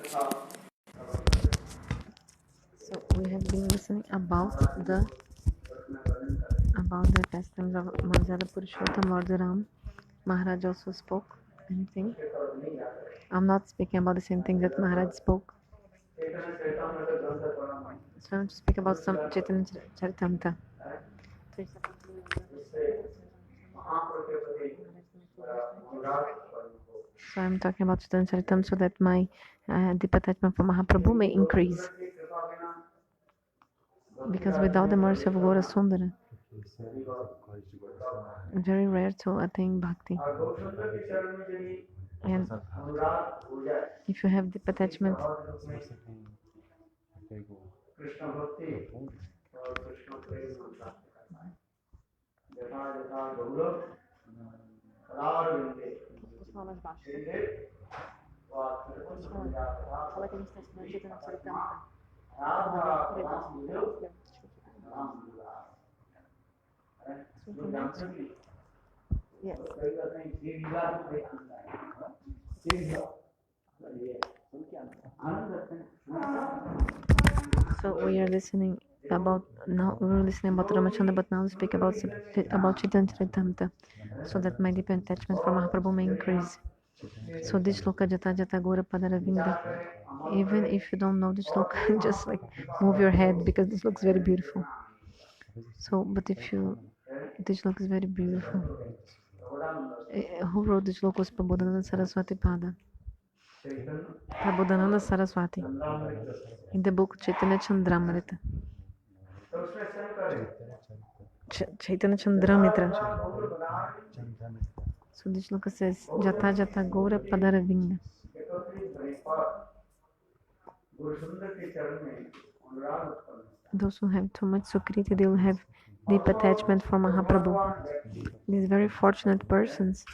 So we have been listening about the pastimes of Manjara Purushottam Lord Ram. Maharaj also spoke anything. I'm not speaking about the same thing that Maharaj spoke. So I'm going to speak about some Chaitanya Charitamrita. So I'm talking about Chaitanya Charitamrita so that my deep attachment for Mahaprabhu may increase. Because without the mercy of Gaura Sundara, very rare to attain bhakti. And if you have deep attachment, yes. So we are listening about now. We were listening about Ramachandra, but now we speak about Chaitanya Charitamrita, so that my deep attachment for Mahaprabhu may increase. So this shloka Jata Jata Gora Padaravinda. Even if you don't know this shloka, just like move your head because this looks very beautiful. So, but if you, this shloka is very beautiful. Who wrote this shloka was Prabodhananda Saraswati Pada. Prabodhananda Saraswati in the book Chaitanya Chandramrita. Chaitanya Chandramrita. So this shloka says Jata Jata Gora Padaravinda. Those who have too much Sukriti, they will have deep attachment for Mahaprabhu. These very fortunate persons,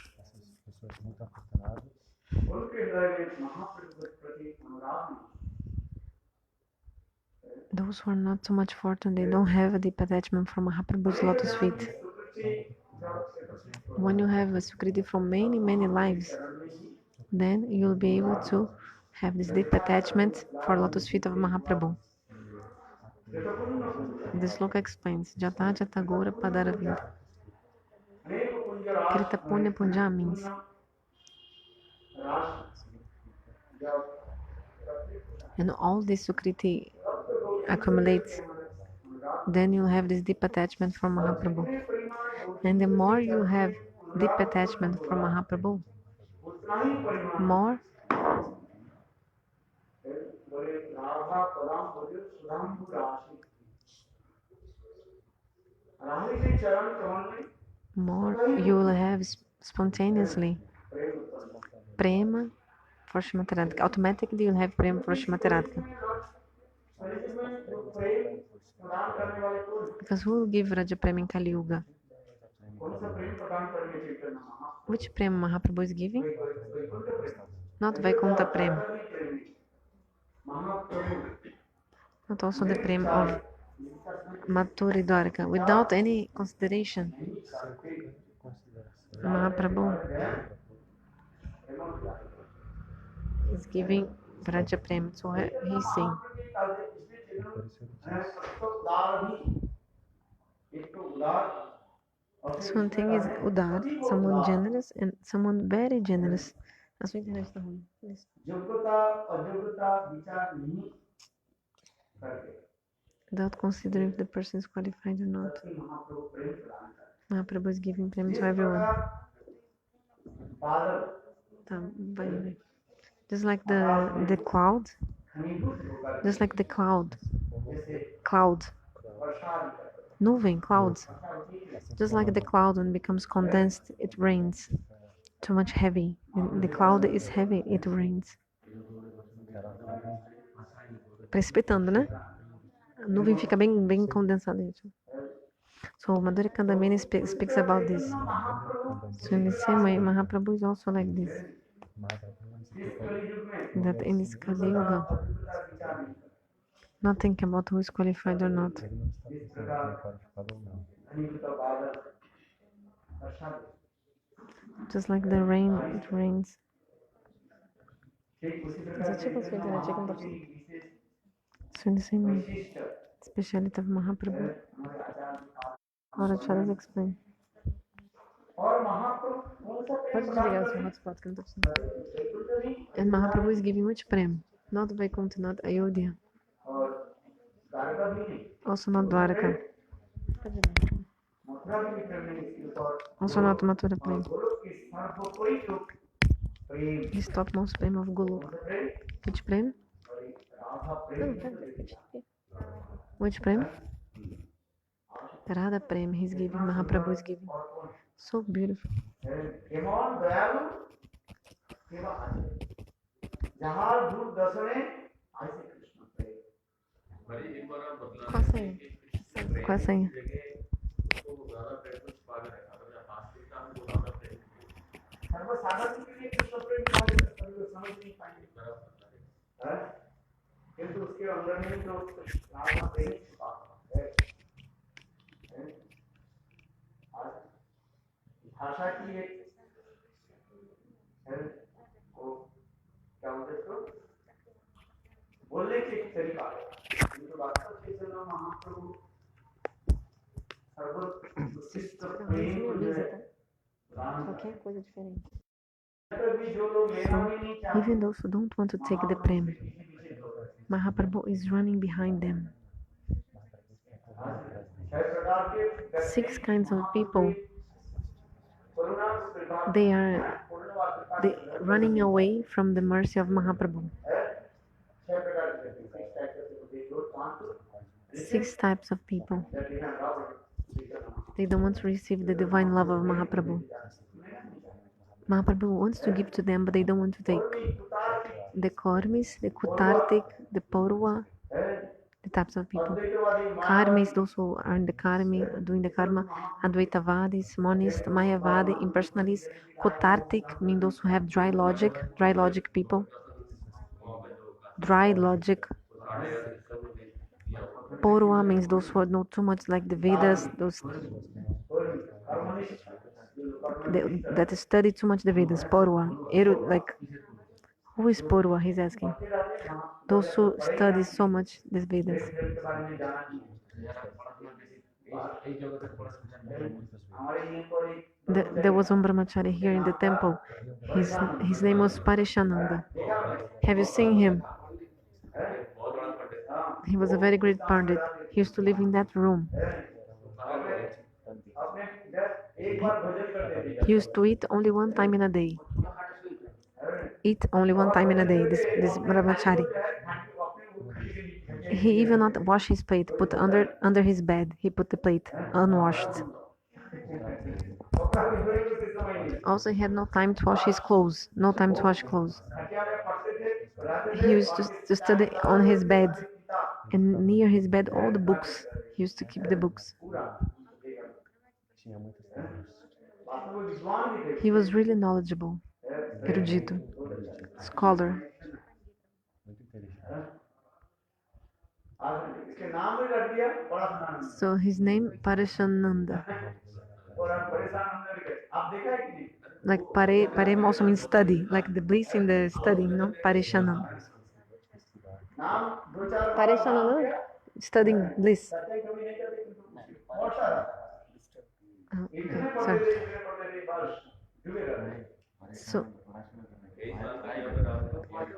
those who are not so much fortunate, they don't have a deep attachment for Mahaprabhu's lotus feet. When you have a Sukriti from many, many lives, then you'll be able to have this deep attachment for lotus feet of Mahaprabhu. This sloka explains Jata Jata Gora Padaravinda. Krita Punya Punja means and all this Sukriti accumulates, then you'll have this deep attachment for Mahaprabhu. And the more you have deep attachment for Mahaprabhu, more you will have spontaneously prema for Srimati Radhika. Automatically you'll have prema for Srimati Radhika. Because who will give Raja Prema in Kali Yuga? Which prema Mahaprabhu is giving? Not Vaikuntha prema. Not also the prema of Mathura Dwarka. Without any consideration, Mahaprabhu is giving Vraja Prem. So he's saying. So one thing is Udar, someone generous and someone very generous. Without considering if the person is qualified or not. Mahaprabhu is giving prem to everyone. Just like the cloud. Just like the cloud. Moving clouds. Just like the cloud when it becomes condensed, it rains. Too much heavy. When the cloud is heavy, it rains. Precipitando, né? A nuvem fica bem condensada. So Madhuri Kandamini speaks about this. So in the same way, Mahaprabhu is also like this. That in this Kali Yuga, not think about who is qualified or not. Just like the rain, it rains. It's a chicken sweet and a chicken butter. So in the same way, speciality of Mahaprabhu. Lord Acharya explain. Pode desligar o seu hotspot que eu não tô precisando. And Mahaprabhu is giving which prem? Not Vaikuntha, not Ayodhya. Also not Dwaraka. Also not Mathura prem. This topmost prem of Golok. Which prem? Which prem? Radha prem he's giving, Mahaprabhu is giving. So beautiful. Qual a senha? Qual a senha? Qualquer coisa diferente. So, even those who don't want to take the prem, Mahaprabhu is running behind them. 6 kinds of people, they are running away from the mercy of Mahaprabhu. 6 types of people. They don't want to receive the divine love of Mahaprabhu. Mahaprabhu wants to give to them, but they don't want to take. The Karmis, the Kutartik, the Paurva, the types of people. Karmis, those who are in the karmi, doing the karma. Advaitavadis, Monists, Mayavadi, Impersonalists. Kutartik mean those who have dry logic people. Dry logic. Paurva means those who know too much like the Vedas, those that study too much the Vedas. Paurva, like who is Paurva? He's asking. Those who study so much the Vedas. There was one brahmachari here in the temple. His name was Parishananda. Have you seen him? He was a very great pandit. He used to live in that room. He used to eat only one time in a day. This brahmachari. He even not wash his plate. Put under his bed. He put the plate unwashed. Also, he had no time to wash his clothes. No time to wash clothes. He used to study on his bed, and near his bed all the books. He used to keep the books. He was really knowledgeable, erudito, scholar. So his name Parishananda. Like Parem also means study, like the bliss in the study, no? Parishananda. Parishananda, studying bliss.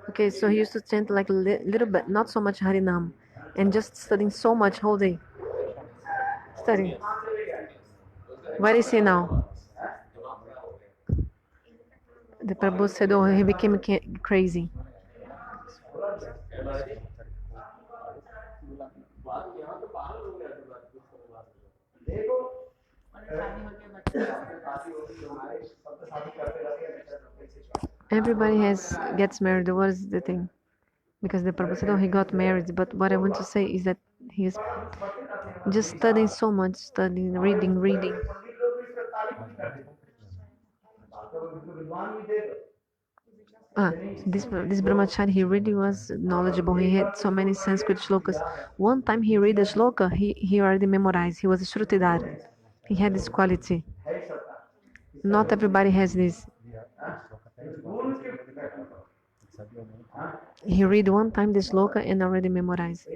Okay, so he used to chant like a little bit, not so much Harinam, and just studying so much whole day. Studying. Where is he now? The Prabhu said, oh, he became crazy. Everybody gets married. What is the thing? Because the Prabhu said, oh, he got married. But what I want to say is that he is just studying so much, studying, reading. This brahmachari, he really was knowledgeable. He had so many Sanskrit shlokas. One time he read a shloka, he already memorized. He was a Shrutidar. He had this quality. Not everybody has this. He read one time this sloka and already memorized.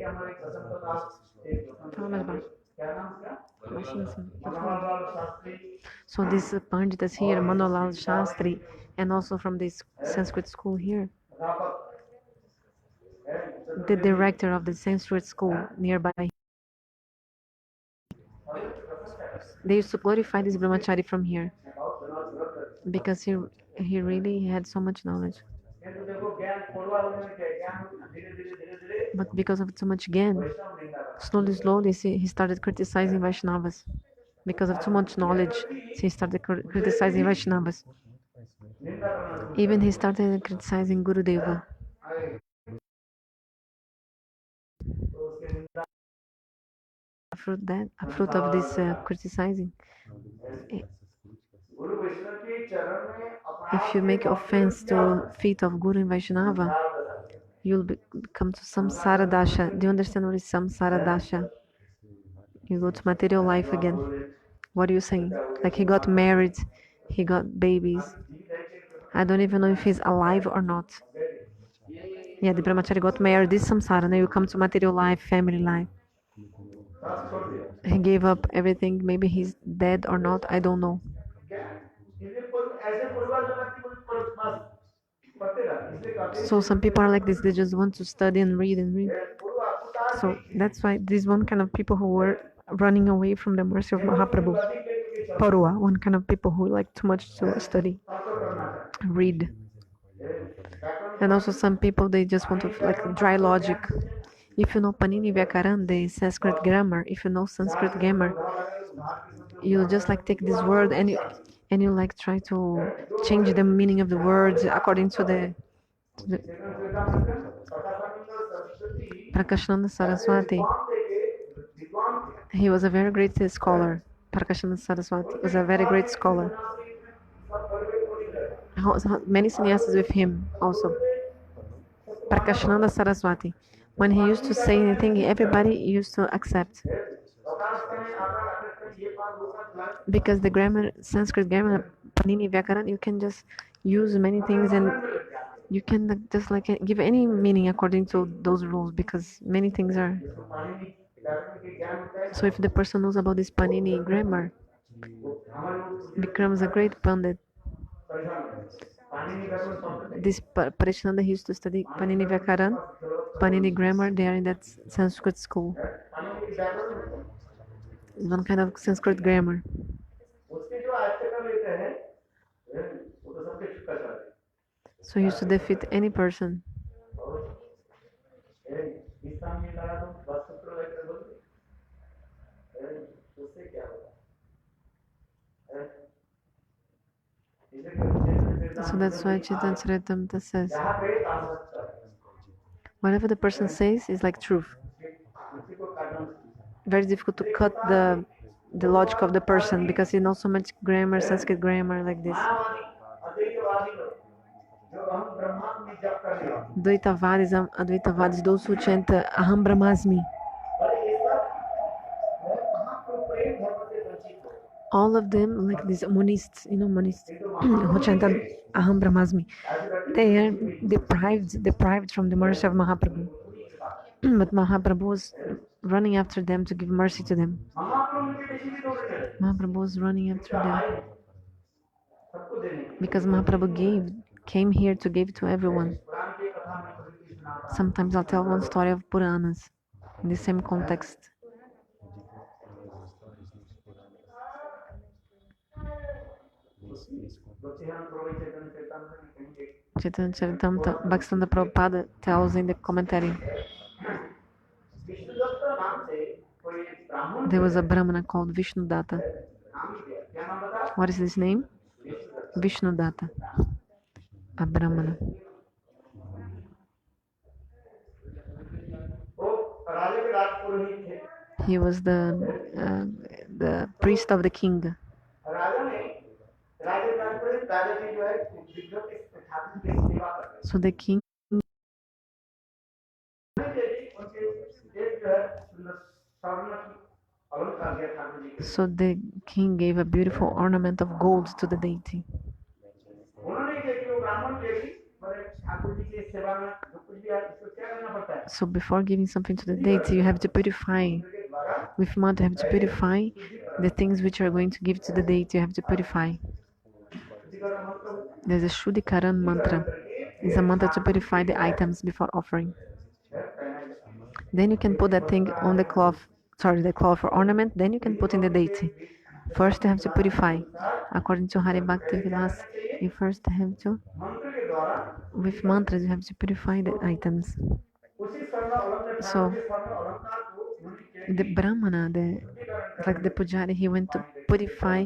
So this Panditas here, Manolal Shastri, and also from this Sanskrit school here, the director of the Sanskrit school nearby, they used to glorify this brahmachari from here because he really had so much knowledge. But because of too much gyan, slowly he started criticizing Vaishnavas. Because of too much knowledge, he started criticizing Vaishnavas. Even he started criticizing Gurudeva. A fruit of this criticizing, if you make offense to feet of Guru and Vaishnava, you'll come to samsara dasha. Do you understand what is samsara dasha? You go to material life again. What are you saying? Like he got married, he got babies. I don't even know if he's alive or not. Yeah, the brahmachari got married. This samsara. Now you come to material life, family life. He gave up everything. Maybe he's dead or not. I don't know. So some people are like this. They just want to study and read and read. So that's why this one kind of people who were running away from the mercy of Mahaprabhu. Parua, one kind of people who like too much to study, read. And also some people, they just want to like dry logic. If you know Panini Vyakaran, the Sanskrit grammar, if you know Sanskrit grammar, you just like take this word and you like try to change the meaning of the words according to the Prakashananda Saraswati. He was a very great scholar. Prakashananda Saraswati was a very great scholar. Many sannyasis with him also. Prakashananda Saraswati. When he used to say anything, everybody used to accept. Because the grammar, Sanskrit grammar, Panini Vyakaran, you can just use many things and you can just like give any meaning according to those rules because many things are. So if the person knows about this Panini grammar, becomes a great pandit. This Parishnanda, he used to study Panini Vyakaran, Panini grammar. They are in that Sanskrit school. One kind of Sanskrit grammar. So he used to defeat any person. So that's why Chaitanya Charitamrita says, whatever the person says is like truth. Very difficult to cut the logic of the person because he knows so much grammar, Sanskrit grammar like this. Advaitavadis, those who chant Aham Brahmasmi. All of them, like these monists, monists who chanted Aham Brahmasmi, they are deprived from the mercy of Mahaprabhu. But Mahaprabhu was running after them to give mercy to them. Mahaprabhu was running after them because Mahaprabhu came here to give to everyone. Sometimes I'll tell one story of Puranas in the same context. Chaitanya Charitamrita, Bhaktivinoda Prabhupada tells in the commentary, there was a Brahmana called Vishnudatta. What is his name? Vishnudatta, a Brahmana. He was the priest of the king. So the king gave a beautiful ornament of gold to the deity. So before giving something to the deity, you have to purify. With mantra, you have to purify the things which you are going to give to the deity. You have to purify. There's a Shuddhikaran mantra. It's a mantra to purify the items before offering. Then you can put that thing on the cloth. Sorry, the cloth or ornament. Then you can put in the deity. First, you have to purify. According to Hari Bhakti Vilas, you first have to, with mantras, you have to purify the items. So, the Brahmana, like the Pujari, he went to purify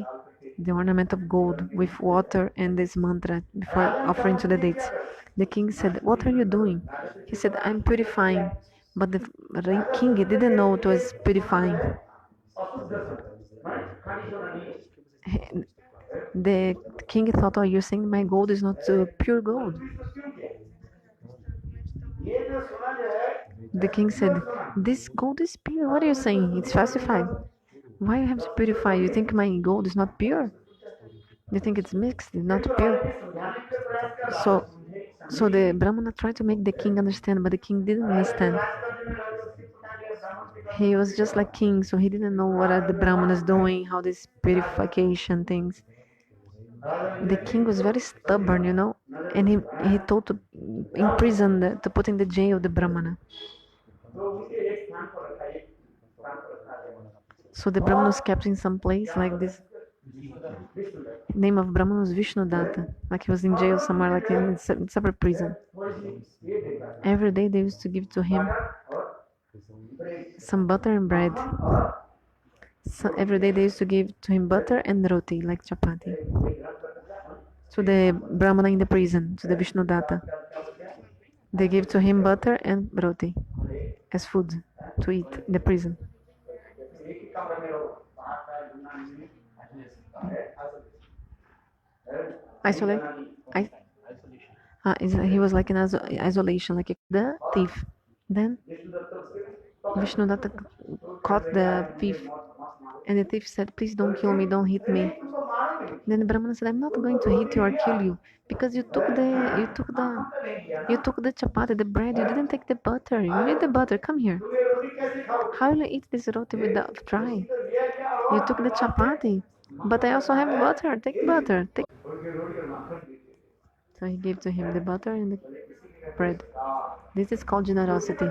the ornament of gold with water and this mantra before offering to the deities. The king said, "What are you doing?" He said, "I'm purifying." But the king didn't know it was purifying. The king thought, "Oh, you're saying my gold is not pure gold." The king said, "This gold is pure. What are you saying? It's falsified. Why you have to purify? You think my gold is not pure? You think it's mixed, it's not pure?" So, so the Brahmana tried to make the king understand, but the king didn't understand. He was just like king, so he didn't know what are the Brahmanas doing, how this purification things. The king was very stubborn, and he told to imprison, to put in the jail the Brahmana. So the Brahman was kept in some place like this. Name of Brahman was Vishnu Datta. Like he was in jail somewhere, like in a separate prison. Every day they used to give to him some butter and bread. So every day they used to give to him butter and roti, like chapati. To the Brahmana in the prison, to the Vishnu Datta. They gave to him butter and roti as food to eat in the prison. Isolate. He was like in isolation, like the thief. Then Vishnu Datta caught the thief, and the thief said, "Please don't kill me, don't hit me." Then the Brahmana said, "I'm not going to hit you or kill you because you took the chapati, the bread. You didn't take the butter. You need the butter. Come here. How will you eat this roti without dry? You took the chapati, but I also have butter. Take butter. Take." So he gave to him the butter and the bread. This is called generosity.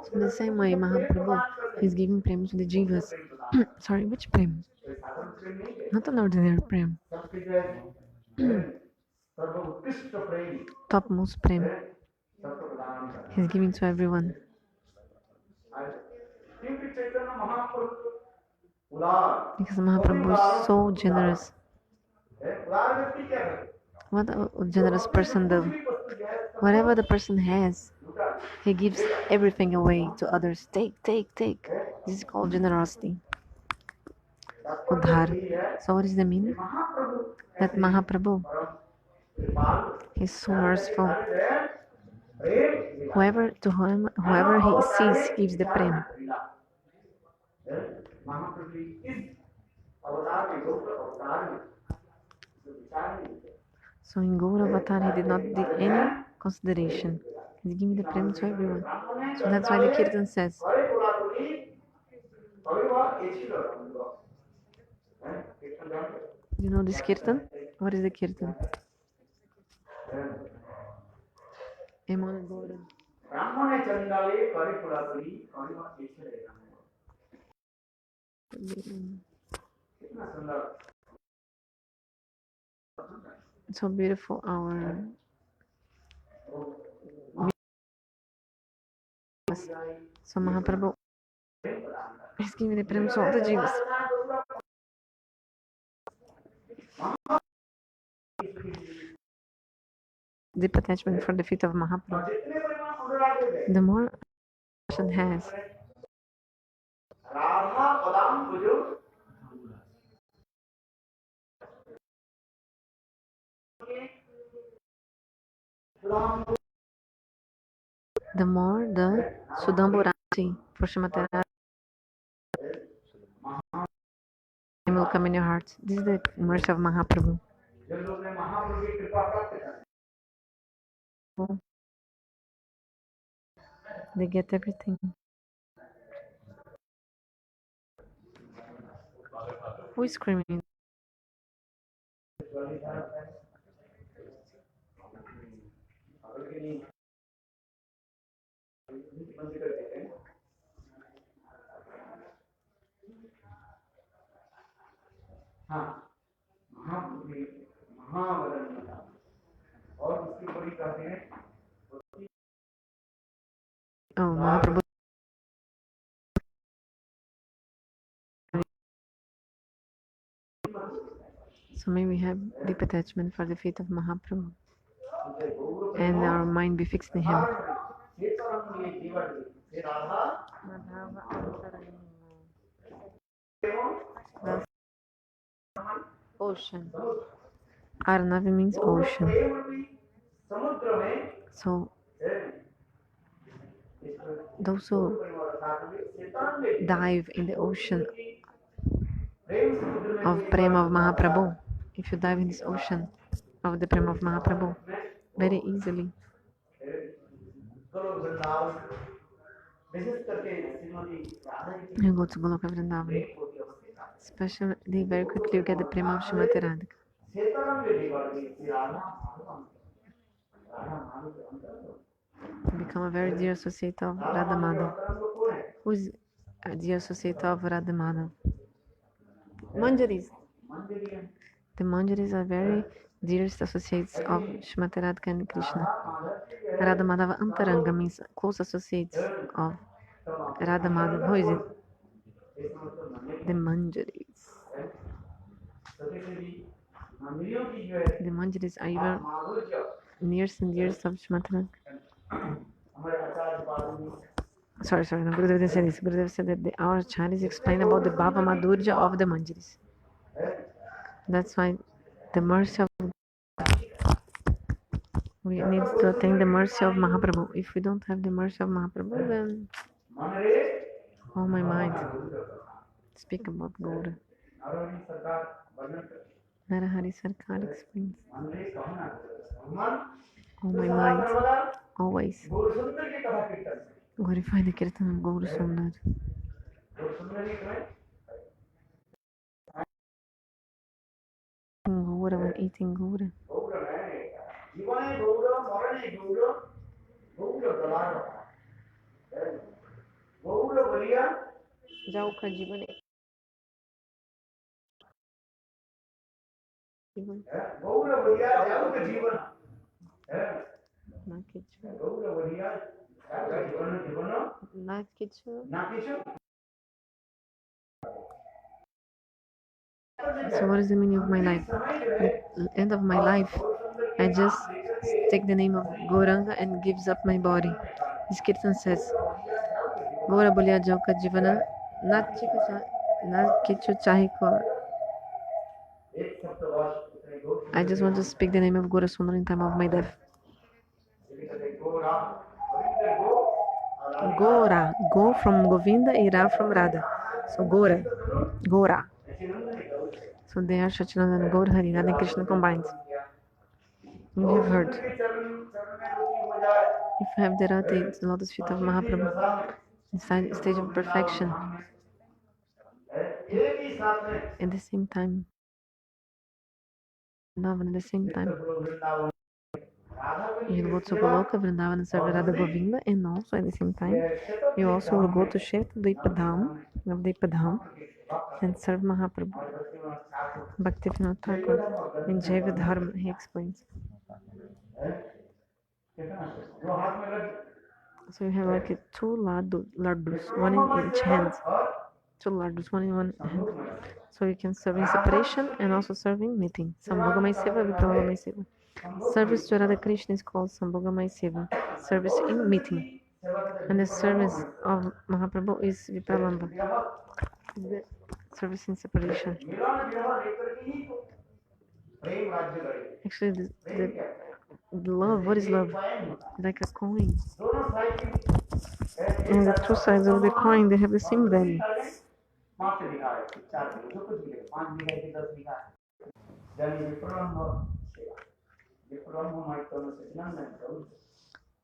So in the same way, Mahaprabhu is giving prem to the jivas. Sorry, which prem? Not an ordinary prem. Topmost prem. He's giving to everyone. Because Mahaprabhu is so generous. What a generous person does. Whatever the person has, he gives everything away to others. Take, take, take. This is called generosity. Udhar. So what is the meaning? That Mahaprabhu is so merciful. Whoever he sees gives the prem. So in Gaur Avatar, he did not do any consideration. He's giving the prem to everyone. So that's why the Kirtan says, you know this Kirtan? What is the Kirtan? Emona Gaura. So beautiful our so Mahaprabhu is giving the prem to all the jivas. Deep attachment for the feet of Mahaprabhu. The more a person has, the more the Sudambu Rashi for Srimati Radha will come in your heart. This is the mercy of Mahaprabhu. They get everything. Who is screaming? Oh, Mahaprabhu. So may we have deep attachment for the feet of Mahaprabhu and our mind be fixed in him. The ocean. Arnavi means ocean. So those who dive in the ocean of Prema of Mahaprabhu, if you dive in this ocean of the Prema of Mahaprabhu, very easily you go to Goloka Vrindavan. Especially very quickly you get the Prema of Srimati Radhika. Become a very dear associate of Radha Madhav. Who is a dear associate of Radha Madhav? Manjaris. The Manjaris are very dearest associates of Srimati Radhika and Krishna. Radha Madhava Antaranga means close associates of Radha Madhava. Who is it? The Manjaris. The Manjaris are even nearest and dearest of Srimati Radhika. Sorry, no, Gurudev didn't say this. Gurudev said that our Acharyas explain about the Bhava Madhurya of the Manjaris. That's why the mercy of we need to attain the mercy of Mahaprabhu. If we don't have the mercy of Mahaprabhu, then oh my mind. Speak about Gaura. Narahari Sarkar explains. Oh my mind. Always. Glorify the Kirtan of Gaura Sundar. Gaura when eating Gaura. जाओ का जीवन ना किछु So what is the meaning of my life? The end of my life, I just take the name of Gauranga and gives up my body. This Kirtan says, Gaura Bolya Jauka Jivana Na Kichu Chahiko. I just want to speak the name of Gaura Sundar in time of my death. Gora, go from Govinda, Ira from Radha. So Gora. So they are Shachinanda and Gaur Hari, Radha and Krishna combined. You have heard. If you have the Radha, it's the lotus feet of Mahaprabhu, inside stage of perfection. At the same time, Vrindavan at the same time. You will go to Goloka, Vrindavan and serve Radha Govinda, and also at the same time, you also will go to Shetadvipadham and serve Mahaprabhu. Bhaktivinoda Thakur in Jaiva Dharma, he explains. So you have like two ladus, one in each hand. Two ladus, one in one hand. So you can serve in separation and also serve in meeting. Sambhogamai Seva, Vipralambamai Seva. Service to Radha Krishna is called Sambhogamai Seva. Service in meeting. And the service of Mahaprabhu is Vipralamba. The service in separation. Actually, the love, what is love? Like a coin. And the two sides of the coin, they have the same value.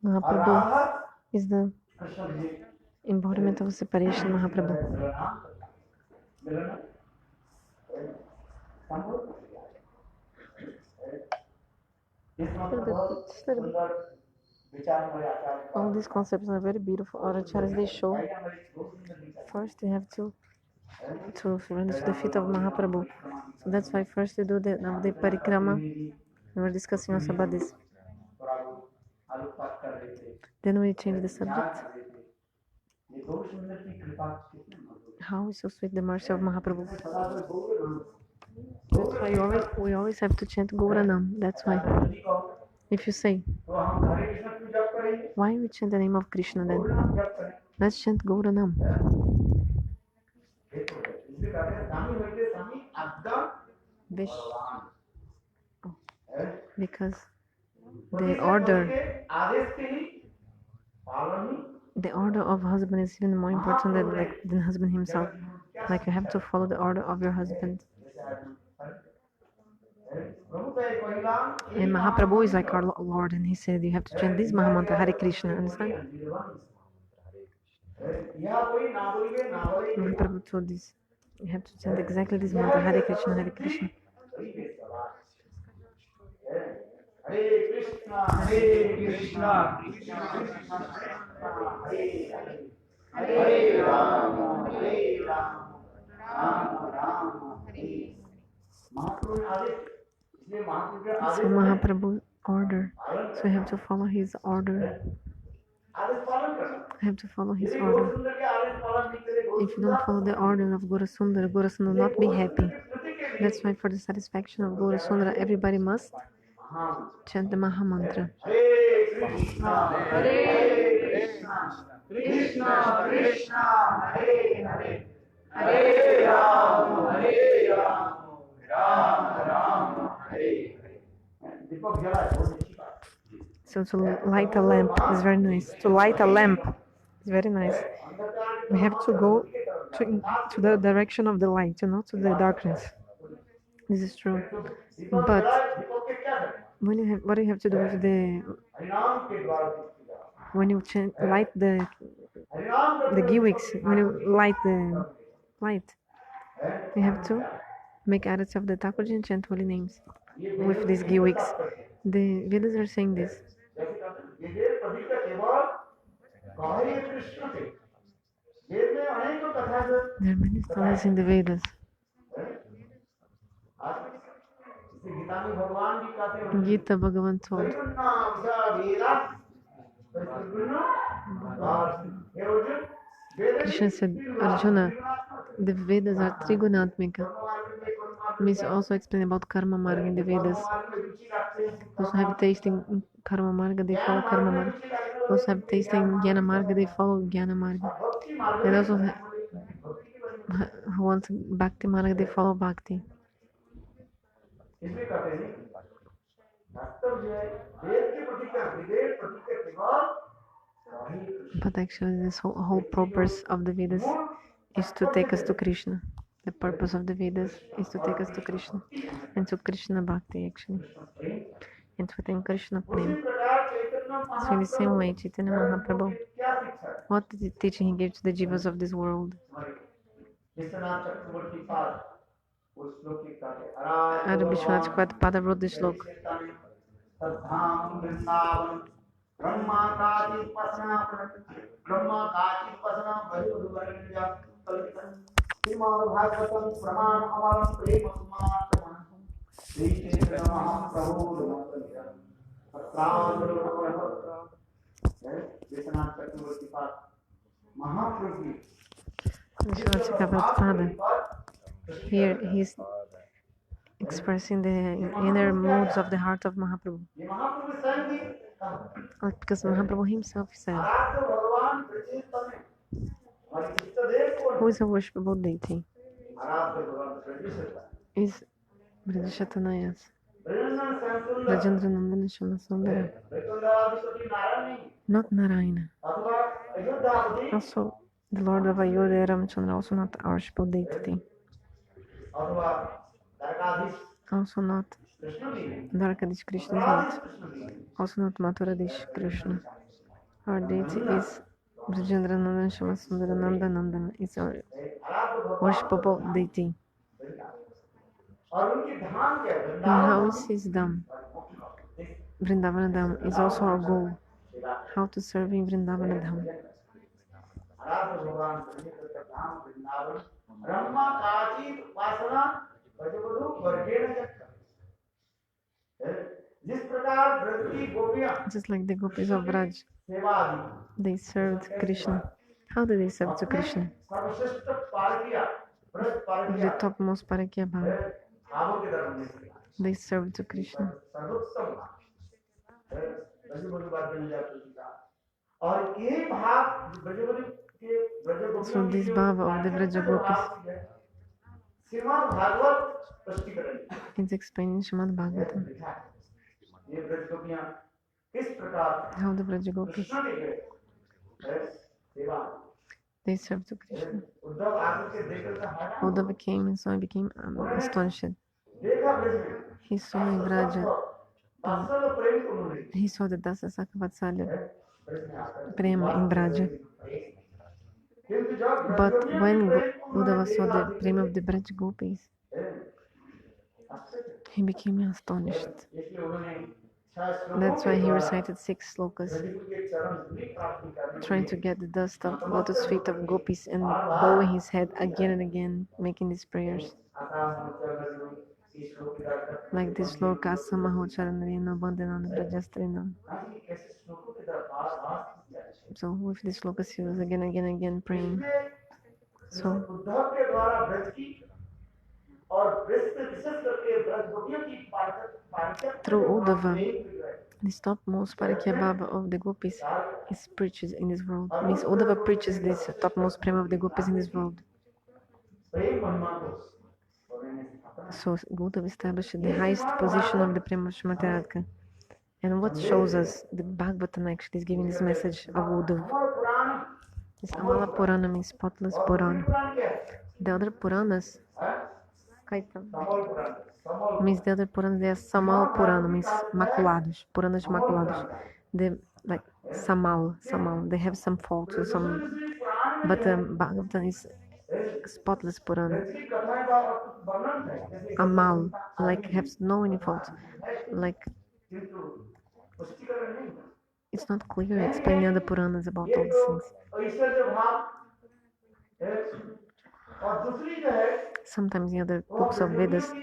Mahaprabhu is the embodiment of separation, Mahaprabhu. All these concepts are very beautiful. Our acharyas, they show first you have to run to the feet of Mahaprabhu. So that's why first you do the parikrama. We were discussing also about this. Then we change the subject. How is so sweet the mercy of Mahaprabhu. That's why we always have to chant Gauranam. That's why. If you say, why we chant the name of Krishna then? Let's chant Gauranam. Because the order of husband is even more important than husband himself. Like you have to follow the order of your husband. And Mahaprabhu is like our Lord, and he said you have to chant this Mahamantra, Hare Krishna, understand? Mahaprabhu told this. You have to chant exactly this mantra, Hare Krishna, Hare Krishna. Hare Krishna, Hare Krishna, Krishna Krishna, Hare Hare, Hare Rama, Hare Rama, Rama Rama, Hare. So Mahaprabhu order. So you have to follow his order. You have to follow his order. If you don't follow the order of Gaurasundara, Gaurasundara will not be happy. That's why for the satisfaction of Gaurasundara, everybody must chant the Mahamantra. Hare Krishna, Hare Krishna, Krishna Krishna, Hare Hare, Hare Rama, Hare Rama, Rama Rama, Hare Hare. So to light a lamp is very nice. To light a lamp is very nice. We have to go to the direction of the light, not to the darkness. This is true. But what do you have to do with when you light the ghee wicks? When you light the light, you have to make arati of the Thakurji and chant holy names with these ghee wicks. The Vedas are saying this. There are many stories in the Vedas. Gita Bhagavan told. Krishna said, Arjuna, the Vedas are Trigunatmika. Means also explain about Karma Marga in the Vedas. Those who have taste in Karma Marga, they follow Karma Marga. Those who have taste in Jnana Marga, they follow Jnana Marga. And those who want Bhakti Marga, they follow Bhakti. But actually, this whole purpose of the Vedas is to take us to Krishna. The purpose of the Vedas is to take us to Krishna and to Krishna Bhakti, actually, and to attain Krishna Prem. So in the same way, Chaitanya Mahaprabhu, what the teaching he gave to the jivas of this world? Adi Vishwanath Chakravarti Pada wrote this slok. Vishwanath Chakravarti Pada. Here he's expressing the inner moods of the heart of Mahaprabhu. Because Mahaprabhu himself said, who is a worshipable deity? Is Brajashatanayas. Rajendra Nandana Shama Sundara. Not Narayana. Also, the Lord of Ayodhya Ramchandra, also not a worshipable deity. Also not Dwarkadish Krishna is not. Also not Mathura Dish Krishna. Our deity is Brajendranandan Shamasundarananda Nandana. It's our worshipable deity. And how is his Dham? Vrindavana Dham is also our goal. How to serve in Vrindavana Dham. Just like the gopis of Braj, they served Krishna. How did they serve to Krishna? The topmost Parakya Bhav. They served to Krishna. So this Bhava of the Vraja Gopis is explained in Srimad Bhagavatam. How the Vraja Gopis they served to Krishna. Uddhava came and so he became astonished. He saw in Vraja, he saw the Dasa Sakha Vatsalya Prema in Vraja. But when Uddhava saw the Prema of the Braj Gopis, he became astonished. That's why he recited 6 slokas, trying to get the dust of lotus feet of gopis and bowing his head again and again, making these prayers. Like this sloka, Samahocharanarina Bandhanana Brajastrina. So with this slokas he was again and again praying. So through Uddhava, the topmost Parakya Bhava of the gopis is preached in this world. Means Uddhava preaches this topmost prema of the gopis in this world. So Uddhava established the highest position of the prema of Srimati Radhika. And what shows us the Bhagavatam actually is giving this message of Uddhava. This Amala Purana means spotless Purana. The other Puranas, means the other Puranas, they are Samal Purana, means maculados, Puranas maculados. They like Samal, they have some faults or some, but Bhagavatam is spotless Purana. Amal, like has no any fault, like it's not clear explaining other Puranas about all these things. Sometimes in other books of Vedas,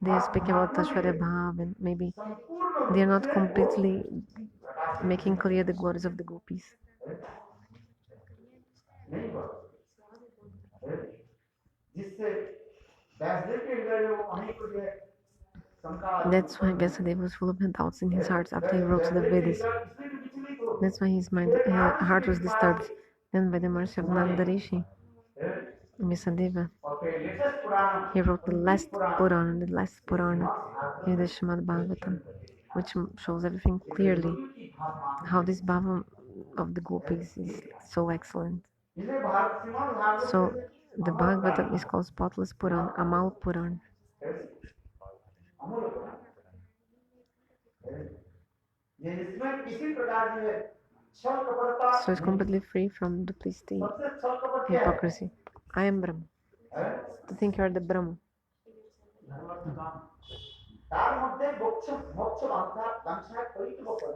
they speak about Tashvarya Bhav and maybe they are not completely making clear the glories of the gopis. That's why Vyasadeva was full of doubts in his heart after he wrote the Vedas. That's why his heart was disturbed. Then by the mercy of Nanda Rishi, Vyasadeva, he wrote the last Purana in the Srimad Bhagavatam, which shows everything clearly, how this Bhava of the gopis is so excellent. So the Bhagavatam is called Spotless Purana, Amal Purana. So it's completely free from duplicity, hypocrisy. I am Brahma. To think you are the Brahma.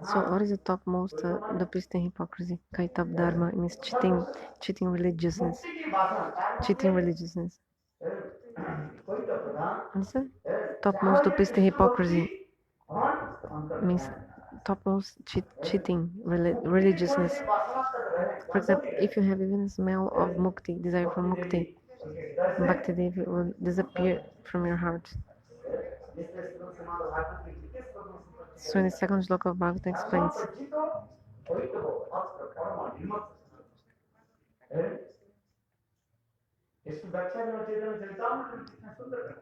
So what is the topmost duplicity and hypocrisy? Kaitap Dharma means cheating religiousness. Understand? Topmost duplicity hypocrisy means topmost cheating religiousness. For example, if you have even a smell of mukti, desire for mukti, Bhakti Devi will disappear from your heart. So in the second sloka of Bhagavatam explains,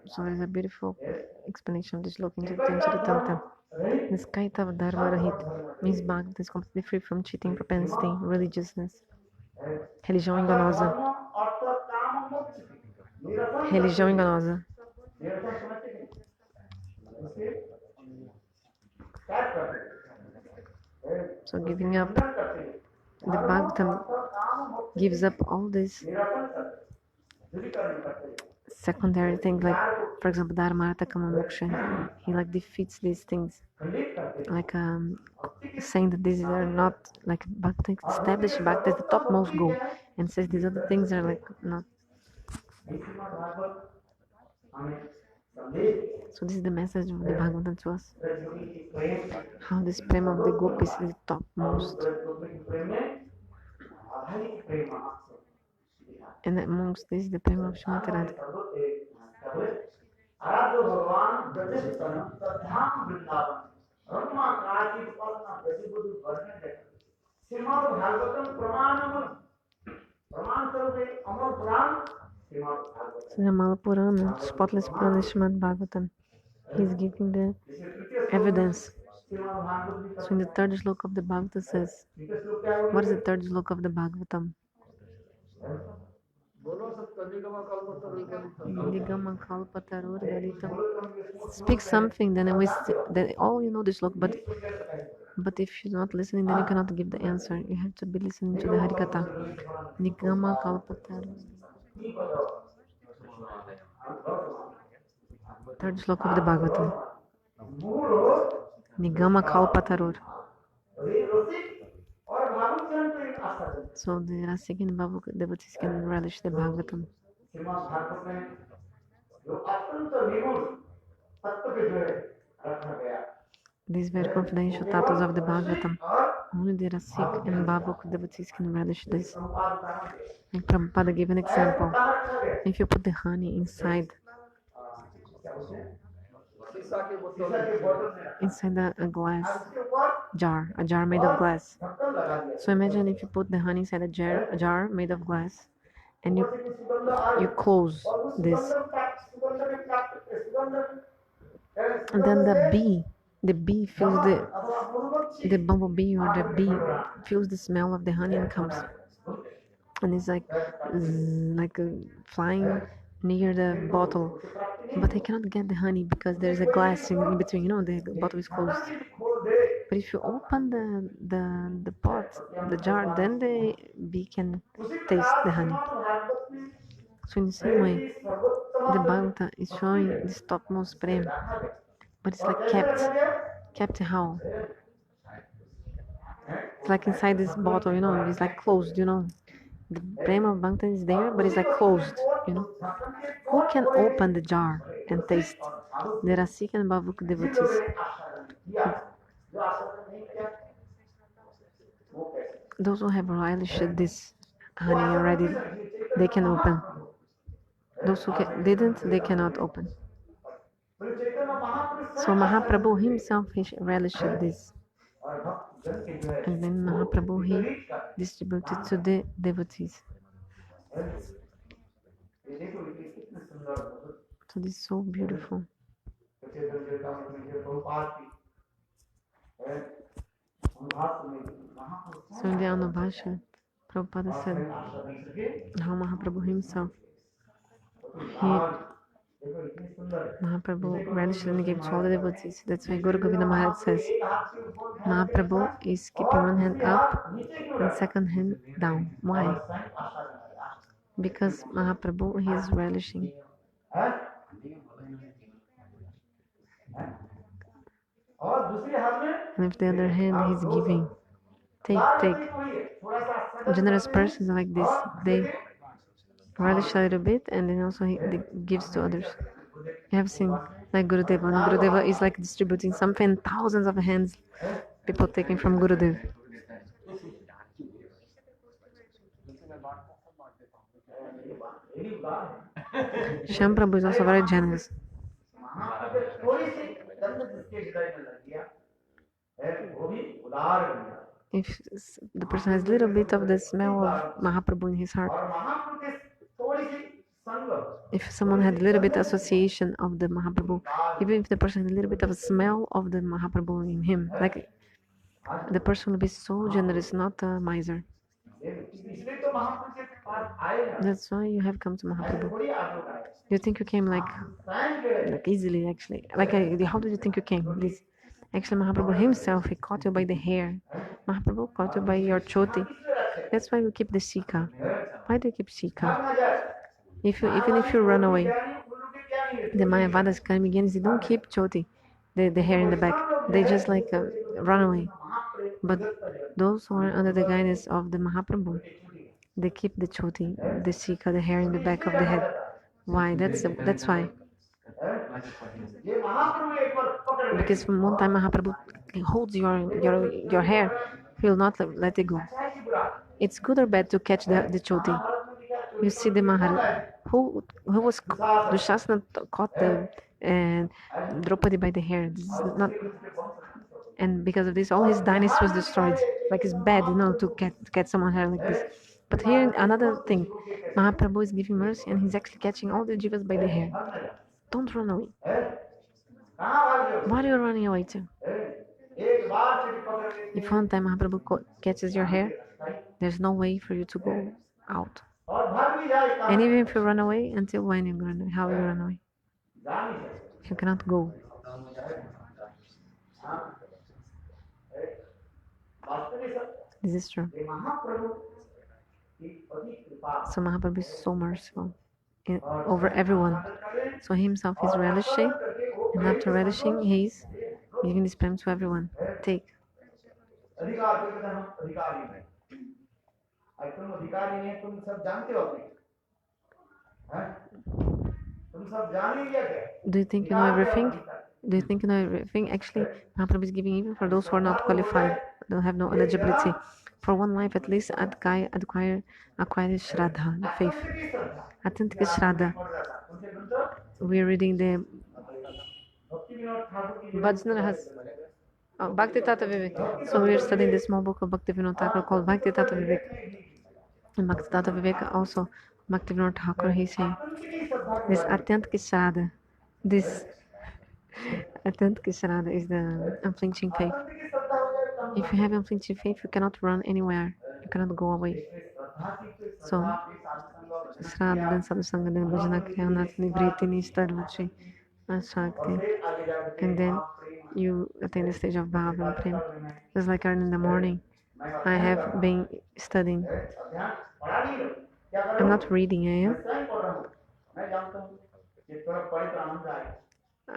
so there is a beautiful explanation of this sloka in Chaitanya Charitamrita. This kaita of dharma rahit means Bhagavatam is completely free from cheating, propensity, religiousness, religião enganosa. Religião enganosa. So giving up the Bhagavatam gives up all these secondary things, like, for example, Dharma, Artha, Kama, Moksha. He like defeats these things, like saying that these are not like Bhakti, established Bhakti is the topmost goal, and says these other things are like not. So this is the message of the Bhagavatam to us. How this prema of the gopis is the topmost. And amongst this, the prema of Srimati Radhika. Srimad Purana, spotless Purana, Srimad Bhagavatam. He's giving the evidence. So in the third shloka of the Bhagavatam says, what is the third shloka of the Bhagavatam? Nigama kalpatarur galitam. Speak something, then we then all you know the shloka, but if you're not listening, then you cannot give the answer. You have to be listening to the Harikatha. Nigama kalpatarur. Third shloka of the Bhagavatam. Nigama kalpatarur. So the Rasik and Bhavuk devotees can relish the Bhagavatam. These very confidential titles of the Bhagavatam. Only the Rasik and Bhavuk devotees can relish this. Like Prabhupada gave an example. If you put the honey inside a glass jar, a jar made of glass. So imagine if you put the honey inside a jar made of glass, and you close this, and then the bee feels the bumblebee or the bee feels the smell of the honey and comes, and it's like flying near the bottle, but they cannot get the honey because there's a glass in between. You know, the bottle is closed. But if you open the pot, the jar, then the bee can taste the honey. So in the same way, the Bhagavata is showing this topmost prem, but it's like kept how? It's like inside this bottle, you know, it's like closed, you know. The prem of Bhagavata is there, but it's like closed, you know. Who can open the jar and taste? There are Sikh and Bhavuk devotees. Those who have relished this honey already, they can open. Those who didn't, they cannot open. So Mahaprabhu himself relished this. And then Mahaprabhu, he distributed to the devotees. So this is so beautiful. So in the Anubhasha, Prabhupada said how Mahaprabhu himself, Mahaprabhu relished and gave to all the devotees. That's why Guru Govinda Maharaj says, Mahaprabhu is keeping one hand up and second hand down. Why? Because Mahaprabhu, he is relishing. And with the other hand, he's giving. Take. Generous persons like this, they relish a little bit and then also he gives to others. You have seen like Gurudeva. And Gurudeva is like distributing something, thousands of hands, people taking from Gurudev. Shyam Prabhu is also very generous. If the person has a little bit of the smell of Mahaprabhu in his heart, if someone had a little bit association of the Mahaprabhu, even if the person had a little bit of a smell of the Mahaprabhu in him, like the person will be so generous, not a miser. That's why you have come to Mahaprabhu. You think you came like easily, actually. How did you think you came? Actually, Mahaprabhu himself, he caught you by the hair. Mahaprabhu caught you by your choti. That's why we keep the Sika. Why do you keep Sika? भागना जाए Even if you run away, उल्लू के क्या नहीं है the Mayavadas Karmigyanis, they don't keep choti, the hair in the back. They just like run away. But those who are under the guidance of the Mahaprabhu, they keep the choti, the Sika, the hair in the back of the head. Why? That's why. ये महाप्रभु एक बार पकड़ लेंगे Because from one time Mahaprabhu holds your hair, he will not let it go. अच्छा है कि बुरा It's good or bad to catch the choti. Mahabharat में लिखा है You see the Maharaj who was Dushasana caught the and Draupadi by the hair. This is not, and because of this, all his dynasty was destroyed. Like it's bad, to get someone hair like this. But here another thing, Mahaprabhu is giving mercy and he's actually catching all the jivas by the hair. Don't run away. कहाँ भाग जाओ Why are you running away to? एक बार चोटी पकड़ लेंगे If one time Mahaprabhu catches your hair, there's no way for you to go out. और भाग भी जाए कहाँ And even if you run away, until when you're gonna, how you run away? जा नहीं सकते You cannot go. हाँ वास्तविक This is true. ये महाप्रभु की अति कृपा So Mahaprabhu is so merciful over everyone. So he himself is relishing, and after relishing, he's giving this prem to everyone. Take. अधिकार को कहते हैं हम अधिकारी हैं अब तुम अधिकारी हैं तुम सब जानते हो अपने हैं तुम सब जानेंगे क्या Do you think you know everything? Do you think you know everything? Actually, Mahaprabhu is giving even for those who are not qualified, don't have no eligibility. For one life at least, acquire Shraddha, the faith. Authentic Shraddha. We are reading the Bhajna Rahas. Bhakti Tata Vivek. So we are studying the small book of Bhakti Vinod Thakur called Bhakti Tata Vivek. And Bhakti Tata Vivek also, Bhakti Vinod Thakur, he saying, this Atyant Shraddha, this Atyant Shraddha is the unflinching faith. If you have unflinching faith, you cannot run anywhere. You cannot go away. So, Shraddha, then Sadhusanga, then Bhajana, Kriyanat, Nivriti, Nishtarvachi, Ashakti. And then you attain the stage of Bhava and Prem. Just like early in the morning, I have been studying. I'm not reading, I am.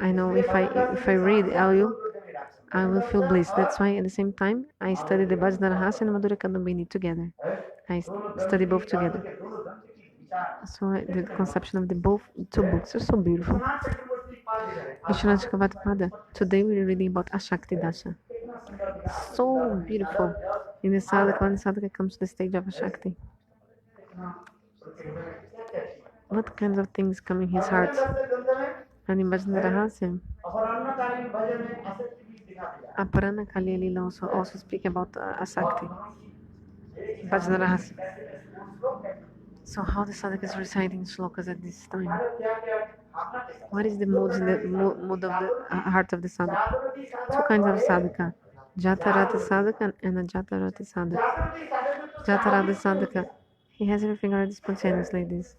I know if I read, I will feel bliss. That's why at the same time I study the Bhajna Rahasya and Madhura Kadambini together. I study both together. So the conception of the both two books are so beautiful. Vishwanath Chakravarti, today we're reading about Ashakti Dasha. So beautiful. In the sadhaka, when the sadhaka comes to the stage of Ashakti, what kinds of things come in his heart? And in Bhajna Rahasya, Aparana Kali Lila also speak about Asakti. Bhajna Rahasya. So how the sadhaka is reciting shlokas at this time? What is the mood in the mood of the heart of the sadhaka? Two kinds of sadhaka, Jatarati sadhaka and Ajatarati sadhaka. Jatarati sadhaka, he has everything already spontaneous like this.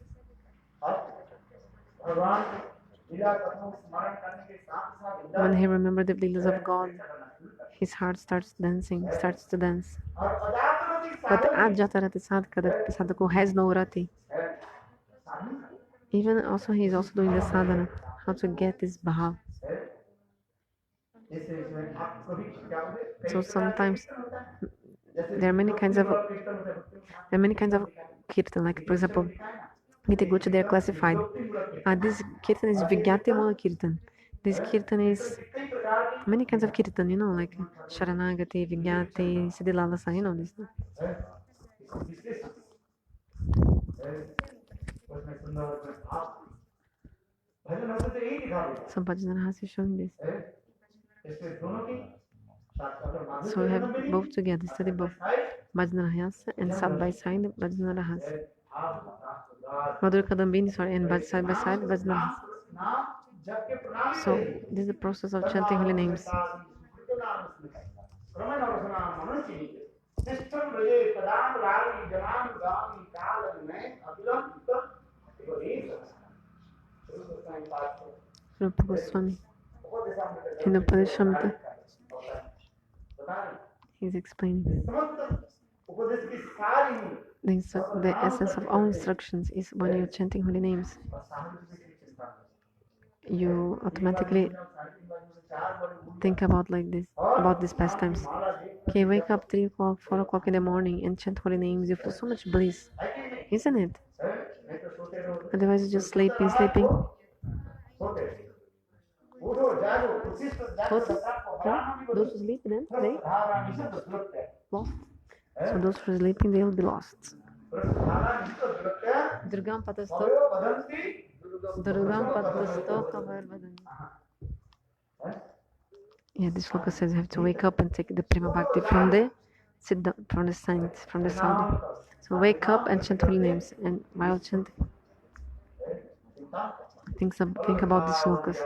When he remembers the leelas of God, his heart starts to dance. But Ajatarati sadhaka, the sadhaka who has no rati, even also he is also doing the sadhana, how to get this bhav. So sometimes there are many kinds of kirtan, like for example, Gita Gocha, they are classified. This kirtan is Vigyati Mula Kirtan. This kirtan is many kinds of kirtan, like Sharanagati, Vigyati, Siddhilalasa, this. So Bhajana Rahasya is showing this. So we have both together, study both Bhajana Rahasya and side by side Bhajana Rahasya. Madhura Kadambini, and side by side Bhajana Rahasya. So this is the process of chanting holy names. Rupa Goswami in the Upadeshamrita, he's explaining उपदेश की सारी The essence of all instructions is when you're chanting holy names, you automatically think about like this, about these pastimes. Okay, wake up 3 o'clock, 4 o'clock in the morning and chant holy names. You feel so much bliss, isn't it? Otherwise, you're just sleeping. What? Those who sleep then, they lost. So those who are sleeping, they will be lost. Durgam patasto. Durgam patasto kavar vadan. Yeah, this sloka says you have to wake up and take the prima bhakti from the sit down, from the saint, from the sadhu. So wake up and chant holy names, and while chanting, think about these slokas.